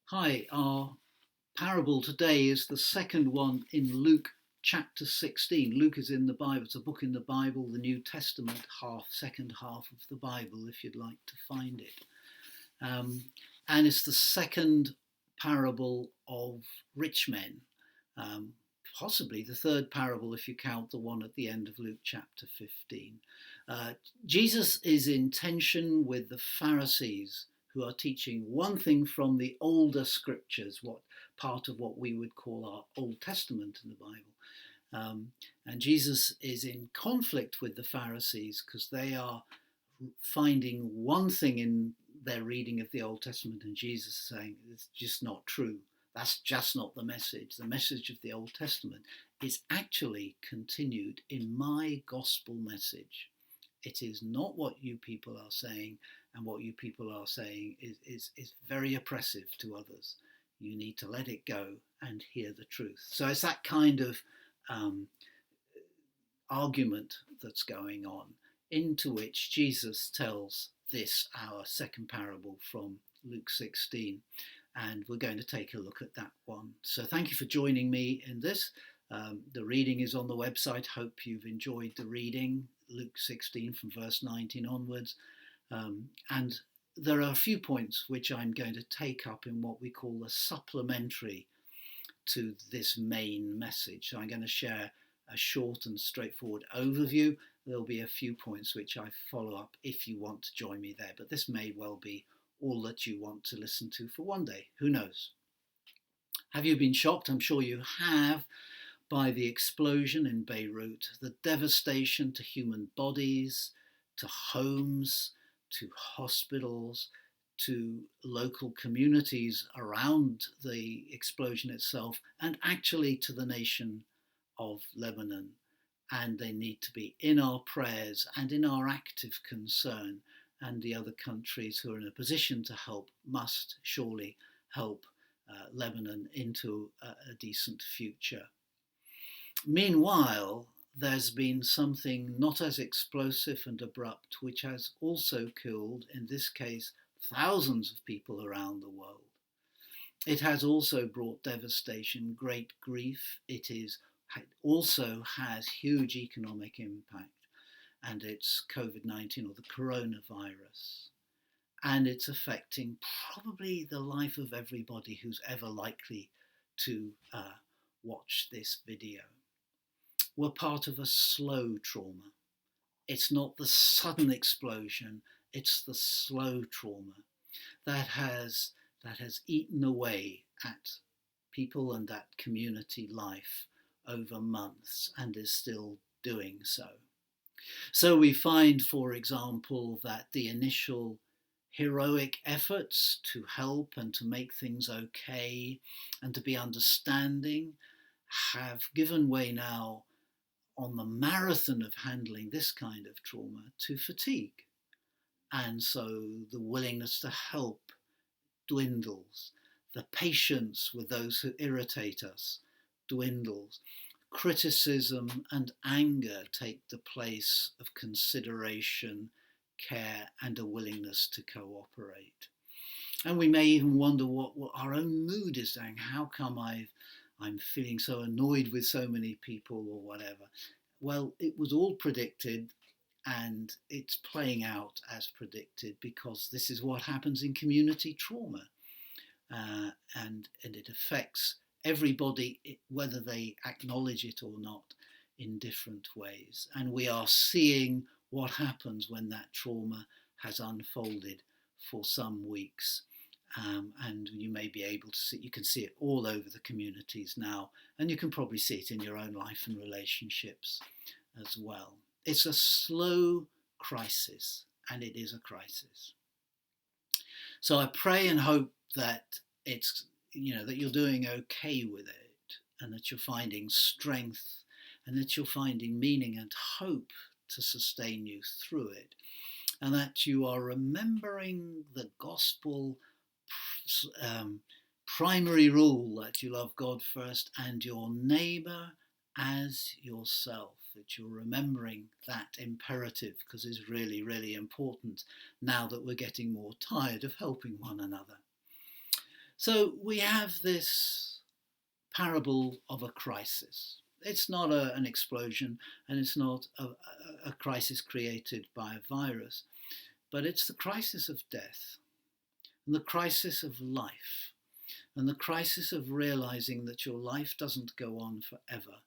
Hi, our parable today is the second one in Luke chapter 16. Luke is in the Bible, it's a book in the Bible, the New Testament second half of the Bible, if you'd like to find it. And it's the second parable of rich men, um, possibly the third parable if you count the one at the end of Luke chapter 15. Jesus is in tension with the Pharisees who are teaching one thing from the older scriptures, what part of what we would call our Old Testament in the Bible. And Jesus is in conflict with the Pharisees because they are finding one thing in their reading of the Old Testament, and Jesus is saying it's just not true. That's just not the message. The message of the Old Testament is actually continued in my gospel message. It is not what you people are saying, and what you people are saying is very oppressive to others. You need to let it go and hear the truth. So it's that kind of argument that's going on, into which Jesus tells this, our second parable from Luke 16. And we're going to take a look at that one. So thank you for joining me in this. The reading is on the website. Hope you've enjoyed the reading, Luke 16 from verse 19 onwards. And there are a few points which I'm going to take up in what we call the supplementary to this main message. So I'm going to share a short and straightforward overview. There'll be a few points which I follow up if you want to join me there, but this may well be all that you want to listen to for one day. Who knows? Have you been shocked? I'm sure you have, by the explosion in Beirut, the devastation to human bodies, to homes, to hospitals, to local communities around the explosion itself, and actually to the nation of Lebanon. And they need to be in our prayers and in our active concern. And the other countries who are in a position to help must surely help Lebanon into a decent future. Meanwhile, there's been something not as explosive and abrupt, which has also killed, in this case, thousands of people around the world. It has also brought devastation, great grief. It also has huge economic impact, and it's COVID-19 or the coronavirus. And it's affecting probably the life of everybody who's ever likely to watch this video. We're part of a slow trauma. It's not the sudden explosion, it's the slow trauma that has eaten away at people and at community life over months and is still doing so. So we find, for example, that the initial heroic efforts to help and to make things okay and to be understanding have given way now on the marathon of handling this kind of trauma to fatigue. And so the willingness to help dwindles. The patience with those who irritate us dwindles. Criticism and anger take the place of consideration, care, and a willingness to cooperate. And we may even wonder what our own mood is saying. How come I'm feeling so annoyed with so many people or whatever? Well, it was all predicted, and it's playing out as predicted because this is what happens in community trauma. And it affects everybody, whether they acknowledge it or not, in different ways. And we are seeing what happens when that trauma has unfolded for some weeks. And you may be able to see, you can see it all over the communities now, and you can probably see it in your own life and relationships as well. It's a slow crisis, and it is a crisis. So I pray and hope that that you're doing okay with it, and that you're finding strength, and that you're finding meaning and hope to sustain you through it, and that you are remembering the gospel primary rule, that you love God first and your neighbour as yourself, that you're remembering that imperative, because it's really, really important now that we're getting more tired of helping one another. So we have this parable of a crisis. It's not an explosion, and it's not a crisis created by a virus, but it's the crisis of death and the crisis of life and the crisis of realizing that your life doesn't go on forever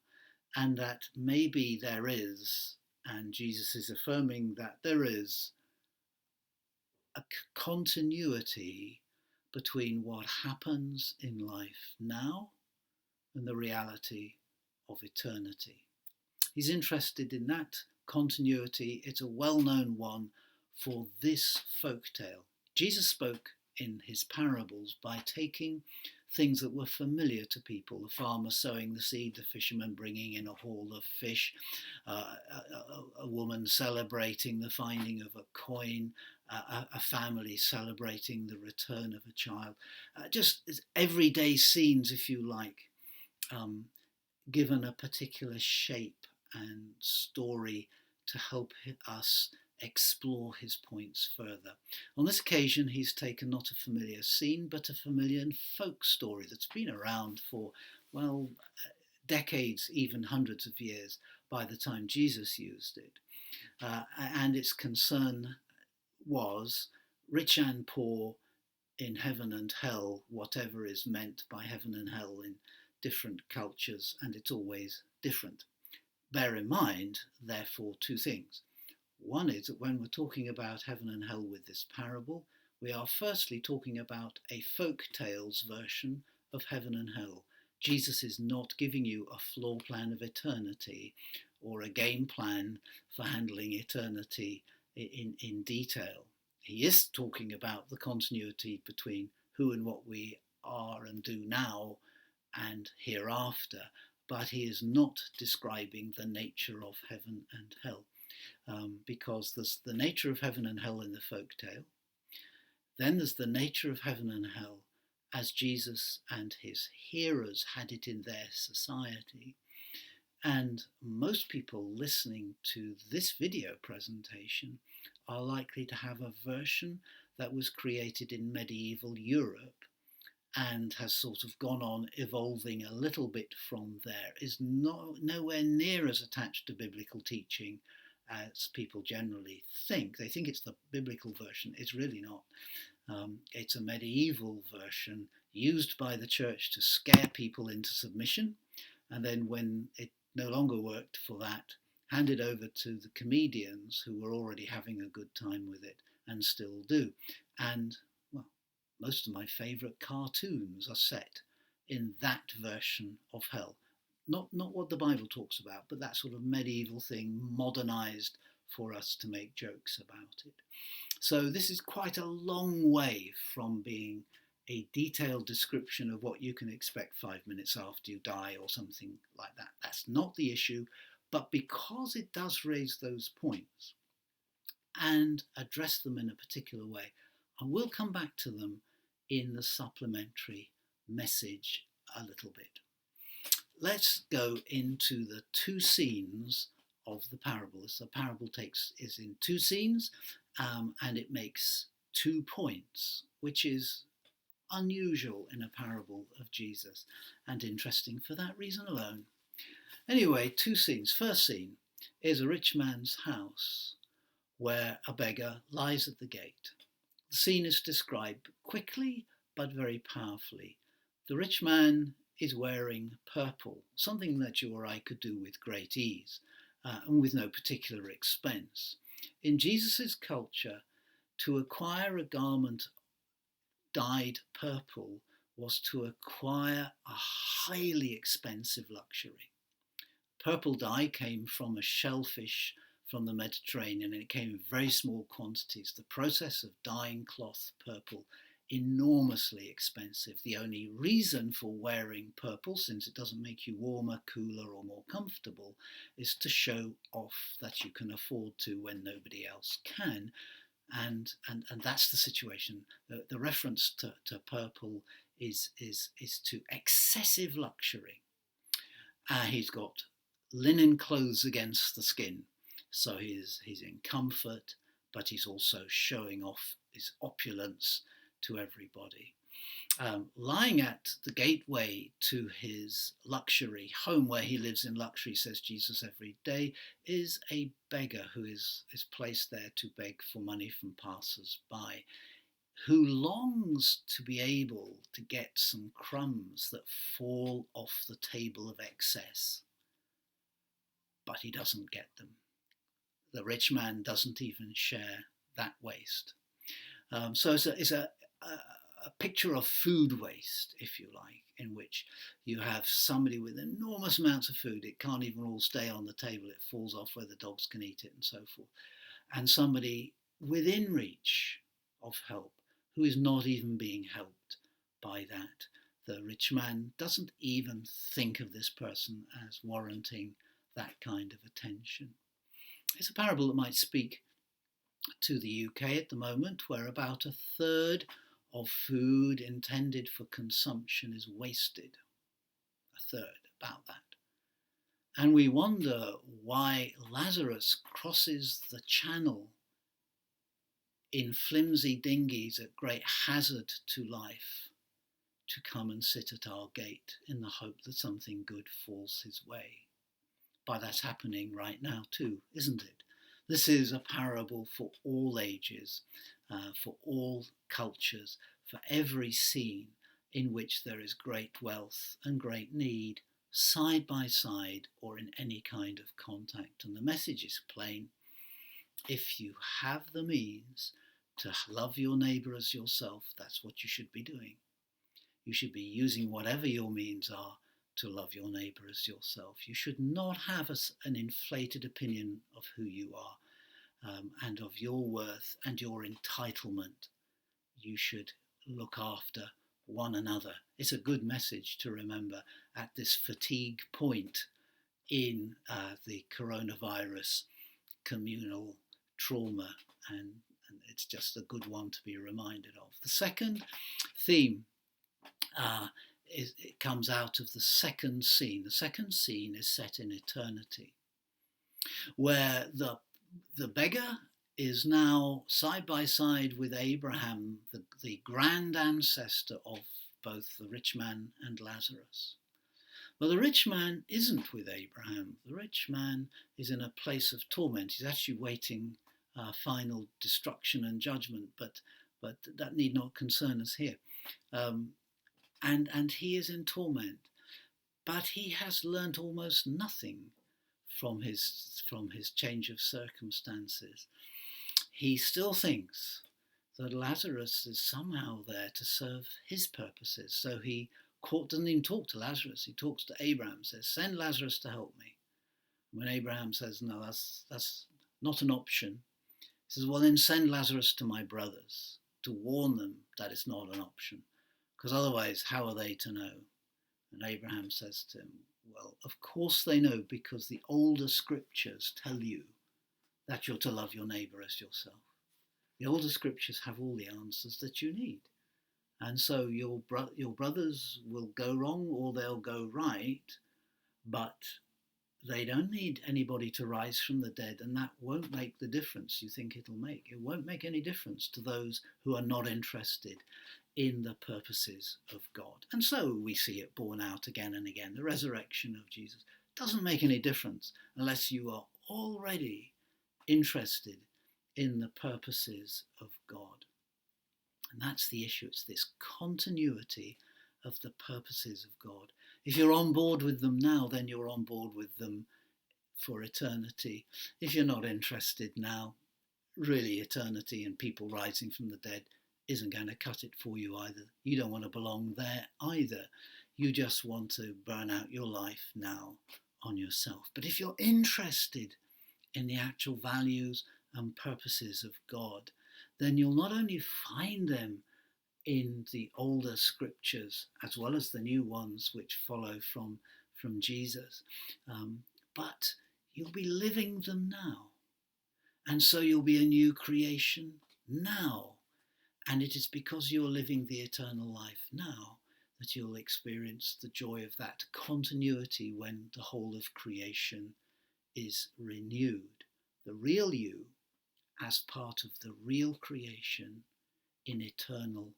and that maybe there is, and Jesus is affirming that there is, a continuity between what happens in life now and the reality of eternity. He's interested in that continuity. It's a well-known one for this folk tale. Jesus spoke in his parables by taking things that were familiar to people: the farmer sowing the seed, the fisherman bringing in a haul of fish, a woman celebrating the finding of a coin, a family celebrating the return of a child. Just everyday scenes, if you like, given a particular shape and story to help us explore his points further. On this occasion, he's taken not a familiar scene, but a familiar folk story that's been around for, well, decades, even hundreds of years by the time Jesus used it. And its concern was rich and poor in heaven and hell, whatever is meant by heaven and hell in different cultures, and it's always different. Bear in mind, therefore, two things. One is that when we're talking about heaven and hell with this parable, we are firstly talking about a folk tales version of heaven and hell. Jesus is not giving you a floor plan of eternity or a game plan for handling eternity in detail. He is talking about the continuity between who and what we are and do now and hereafter, but he is not describing the nature of heaven and hell. Because there's the nature of heaven and hell in the folk tale. Then there's the nature of heaven and hell as Jesus and his hearers had it in their society. And most people listening to this video presentation are likely to have a version that was created in medieval Europe and has sort of gone on evolving a little bit from there, is nowhere near as attached to biblical teaching as people generally think. They think it's the biblical version. It's really not. It's a medieval version used by the church to scare people into submission, and then when it no longer worked for that, handed over to the comedians who were already having a good time with it and still do. And, well, most of my favourite cartoons are set in that version of hell. Not what the Bible talks about, but that sort of medieval thing modernised for us to make jokes about it. So this is quite a long way from being a detailed description of what you can expect 5 minutes after you die or something like that. That's not the issue, but because it does raise those points and address them in a particular way, I will come back to them in the supplementary message a little bit. Let's go into the two scenes of the parable. The parable is in two scenes, and it makes 2 points, which is unusual in a parable of Jesus and interesting for that reason alone. Anyway, 2 scenes. First scene is a rich man's house where a beggar lies at the gate. The scene is described quickly but very powerfully. The rich man is wearing purple, something that you or I could do with great ease and with no particular expense. In Jesus' culture, to acquire a garment dyed purple was to acquire a highly expensive luxury. Purple dye came from a shellfish from the Mediterranean, and it came in very small quantities. The process of dyeing cloth purple, enormously expensive. The only reason for wearing purple, since it doesn't make you warmer, cooler, or more comfortable, is to show off that you can afford to when nobody else can. And that's the situation. The reference to purple is to excessive luxury. He's got linen clothes against the skin, so he's in comfort, but he's also showing off his opulence to everybody. Lying at the gateway to his luxury home, where he lives in luxury, says Jesus, every day, is a beggar who is placed there to beg for money from passers-by, who longs to be able to get some crumbs that fall off the table of excess, but he doesn't get them. The rich man doesn't even share that waste. So it's a picture of food waste, if you like, in which you have somebody with enormous amounts of food. It can't even all stay on the table. It falls off where the dogs can eat it and so forth. And somebody within reach of help who is not even being helped by that. The rich man doesn't even think of this person as warranting that kind of attention. It's a parable that might speak to the UK at the moment, where about a third of food intended for consumption is wasted. A third, about that. And we wonder why Lazarus crosses the channel in flimsy dinghies at great hazard to life to come and sit at our gate in the hope that something good falls his way. But that's happening right now too, isn't it? This is a parable for all ages, for all cultures, for every scene in which there is great wealth and great need, side by side or in any kind of contact. And the message is plain. If you have the means to love your neighbour as yourself, that's what you should be doing. You should be using whatever your means are to love your neighbour as yourself. You should not have an inflated opinion of who you are and of your worth and your entitlement. You should look after one another. It's a good message to remember at this fatigue point in the coronavirus communal trauma, and it's just a good one to be reminded of. The second theme it comes out of the second scene. The second scene is set in eternity, where the beggar is now side by side with Abraham, the grand ancestor of both the rich man and Lazarus. But the rich man isn't with Abraham. The rich man is in a place of torment. He's actually waiting final destruction and judgment, but that need not concern us here. And he is in torment, but he has learnt almost nothing from his change of circumstances. He still thinks that Lazarus is somehow there to serve his purposes. So he doesn't even talk to Lazarus. He talks to Abraham, says, "Send Lazarus to help me." When Abraham says, "No, that's not an option," he says, "Well, then send Lazarus to my brothers to warn them that it's not an option. Because otherwise, how are they to know?" And Abraham says to him, "Well, of course they know, because the older scriptures tell you that you're to love your neighbour as yourself. The older scriptures have all the answers that you need. And so your brothers will go wrong or they'll go right, but they don't need anybody to rise from the dead, and that won't make the difference you think it'll make. It won't make any difference to those who are not interested in the purposes of God." And so we see it borne out again and again. The resurrection of Jesus doesn't make any difference unless you are already interested in the purposes of God. And that's the issue. It's this continuity of the purposes of God. If you're on board with them now, then you're on board with them for eternity. If you're not interested now, really eternity and people rising from the dead isn't going to cut it for you either. You don't want to belong there either. You just want to burn out your life now on yourself. But if you're interested in the actual values and purposes of God, then you'll not only find them in the older scriptures as well as the new ones which follow from Jesus, but you'll be living them now. And so you'll be a new creation now. And it is because you're living the eternal life now that you'll experience the joy of that continuity when the whole of creation is renewed. The real you as part of the real creation in eternal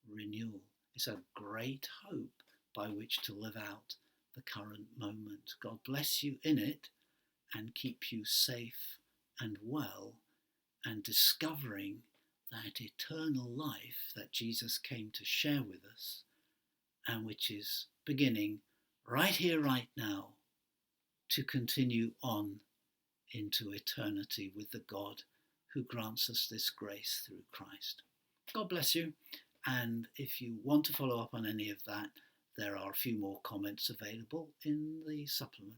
renewal. It's a great hope by which to live out the current moment. God bless you in it and keep you safe and well and discovering that eternal life that Jesus came to share with us and which is beginning right here, right now, to continue on into eternity with the God who grants us this grace through Christ. God bless you. And if you want to follow up on any of that, there are a few more comments available in the supplement.